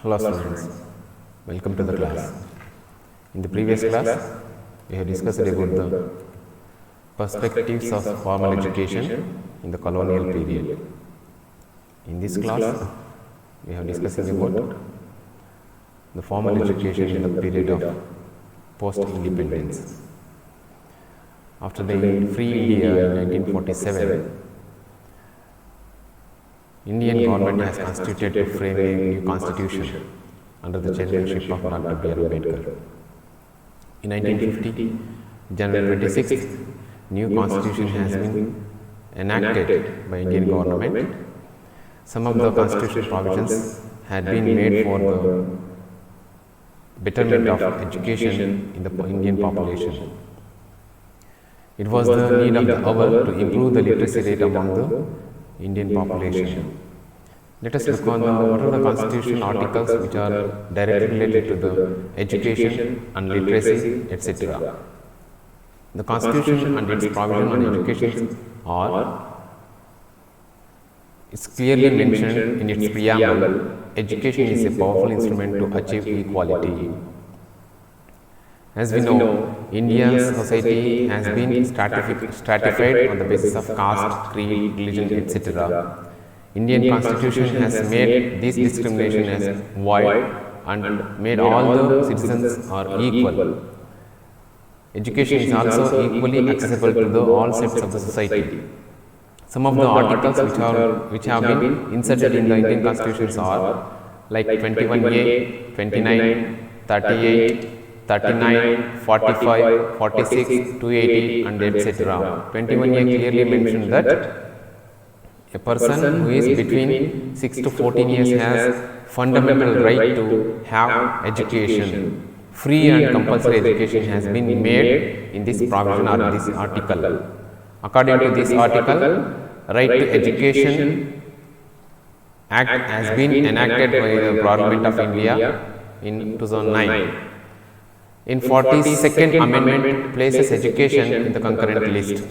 Hello students, welcome to the class. In the previous class, we have discussed about the perspectives of formal education in the colonial period. In this class, we have discussing about the formal education in the period of post-independence. After the free India in 1947, Indian government has constituted to frame a new constitution under the chairmanship of Dr. B. R. Ambedkar. In 1950, January 26th, new constitution has been enacted by Indian government. Some of the constitutional provisions had been made for the betterment of education in the Indian population. It was the need of the hour to improve the literacy rate among the Indian population. Let us look on what are the constitutional articles which are directly related to the education and literacy, etc. The constitution and its provision on education is clearly mentioned in its preamble. Education is a powerful instrument to achieve equality. As we know, India's society has been stratified on the basis of caste, creed, religion, etc. Indian constitution has made this discrimination as void and made all the citizens are equal. Education is also equally accessible to the all sects of the society. Some of the articles which have been inserted in the Indian constitutions are like 21A, 29, 38, 39, 45, 46, 280 and etc. 21A clearly mentioned that a person who is between 6 to 14 years has fundamental right to have education. Free and compulsory education has been made in this provision or this article. According to this article, Right to Education Act has been enacted by the Government of India in 2009. In 42nd Amendment places education in the concurrent list.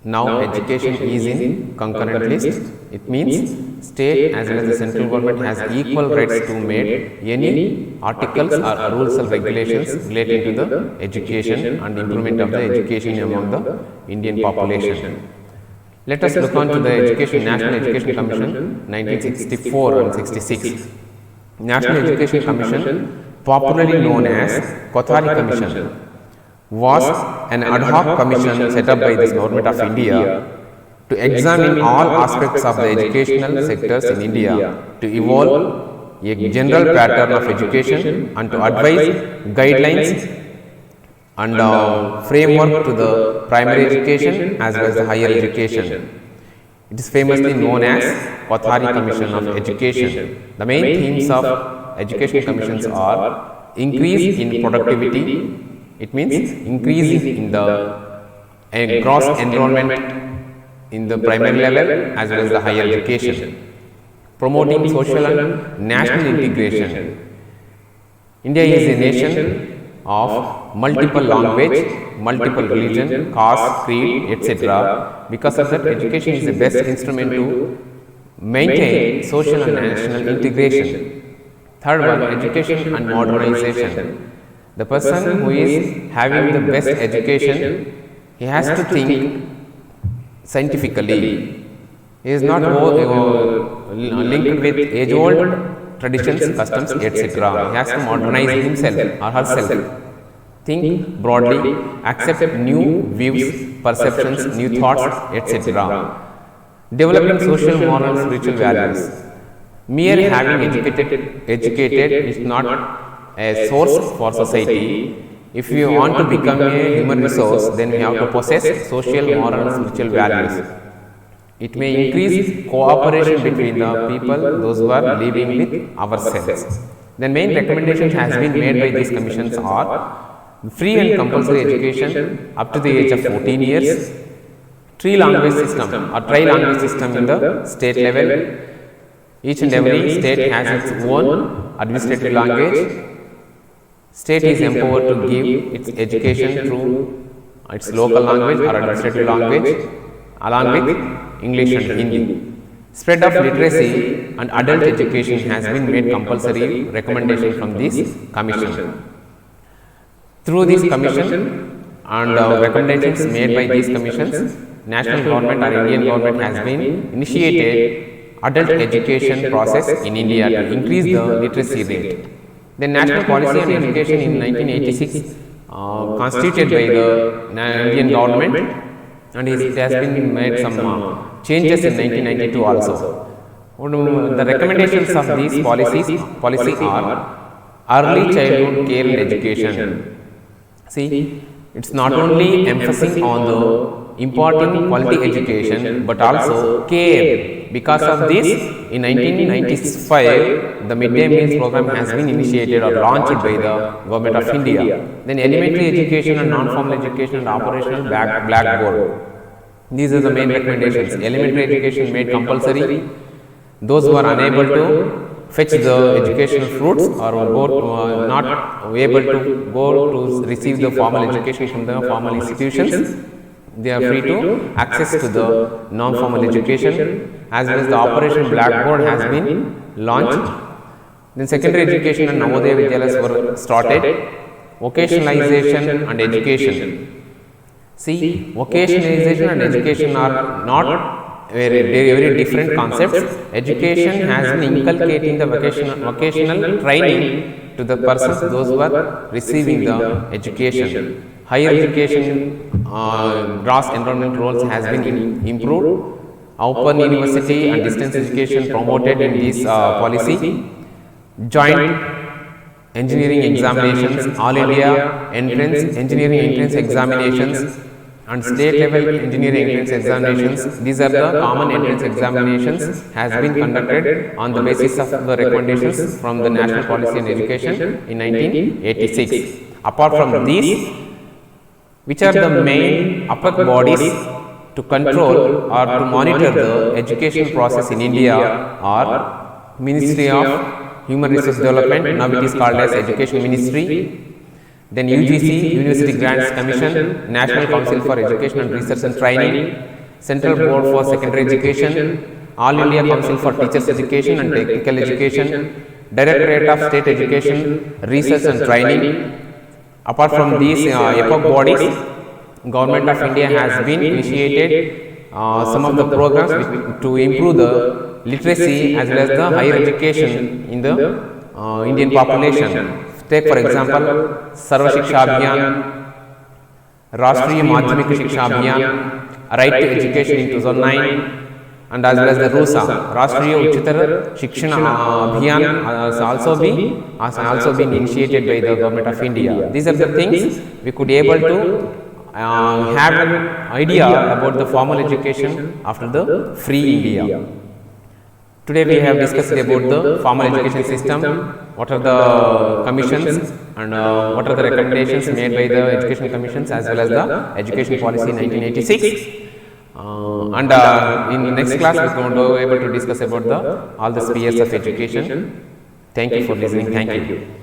Now education is in concurrent list. It means state as well as the central government has equal rights to make any articles or rules or regulations relating to the education and improvement of the education among the Indian population. Let us look on to the National Education Commission 1964 and 66. National Education Commission, popularly known as Kothari Commission, was an ad hoc commission set up by the Government of India to examine all aspects of the educational sectors in India, to evolve a general pattern of education and to advise guidelines and framework to the primary education as well as the higher education. It is famously known as Kothari Commission of Education. The main themes of education commissions are increase in productivity. It means increasing in the gross enrollment in the primary level as well as the higher education. Promoting social and national integration. India is a nation of multiple language, multiple religion, caste, creed, etc. Because of that, education is the best instrument to maintain social and national integration. Third one, education and modernization. The person who is having the best education, he has to think scientifically. He is not linked with age-old traditions, customs, etc. He has to modernize himself or herself. Think broadly, accept new views, perceptions, new thoughts, etc. Developing social, moral, spiritual values. Mere having educated is not a source for society. If you want to become a human resource, then we have to possess social, moral and spiritual values. It may increase cooperation between the people, those who are living with ourselves. The main recommendations has been made by these commissions are free and compulsory education up to the age of 14 years, tri-language system in the state level. Each and every state has its own administrative language. State is empowered to give its education through its local language or administrative language along with English and Hindi. Spread of literacy and adult education has been made compulsory recommendation from this commission. Through this commission and recommendations made by these commissions, national government or Indian government has been initiated adult education process in India to increase the literacy rate. The national policy on education in 1986 constituted by the Indian government, and it has been made some changes in 1992 also. The recommendations of these policy are early childhood care and education. See, it's not only emphasis on the important quality education but also care. Because of this, in 1995, the midday meals program has been initiated or launched by the government of India. Then elementary education and non-formal education and operational blackboard. These are the main recommendations. Elementary education made compulsory. Those who are unable to fetch the educational fruits or not able to go to receive the formal education from the formal institutions, they are free to access to the non-formal education, as well as the Operation Blackboard has been launched. Then secondary education and Navodaya Vidyalayas were started. Vocationalization and education. See, vocationalization and education are not very different concepts. Education has been inculcating the vocational training to the persons, those who are receiving the education. Higher education gross enrollment rolls has been improved. Open university and distance education promoted in this policy. Joint engineering examinations, all India engineering entrance examinations and state level engineering entrance examinations. These are the common entrance examinations has been conducted on the basis of the recommendations from the National Policy on Education in 1986. Apart from these, which are the main upper bodies to control or to monitor the education process in India are Ministry of Human Resource Development, now it is called as Education Ministry, then UGC, University Grants Commission, National Council for Education and Research and Training, Central Board for Secondary Education, All India Council for Teachers Education and Technical Education, Directorate of State Education, Research and Training. Apart from these epoch bodies, Government of India has been initiated some of the programs to improve the literacy as well as the higher education in the Indian population. Take for example, Sarva Shiksha Abhiyan, Rashtriya Madhyamika Shiksha Abhiyan, Right to Education in 2009, and as well as the RUSA, Rashtriya Uchchatar Shikshana Abhiyan has also been initiated by the Government of India. These are the things we could able to have an idea about the formal education after the free India. Today we have discussed about the formal education system, what are the commissions and what are the recommendations made by the education commissions as well as the education policy in 1986. In the next class we are going to be able to discuss about all the spheres of education. Thank you for listening. Thank you.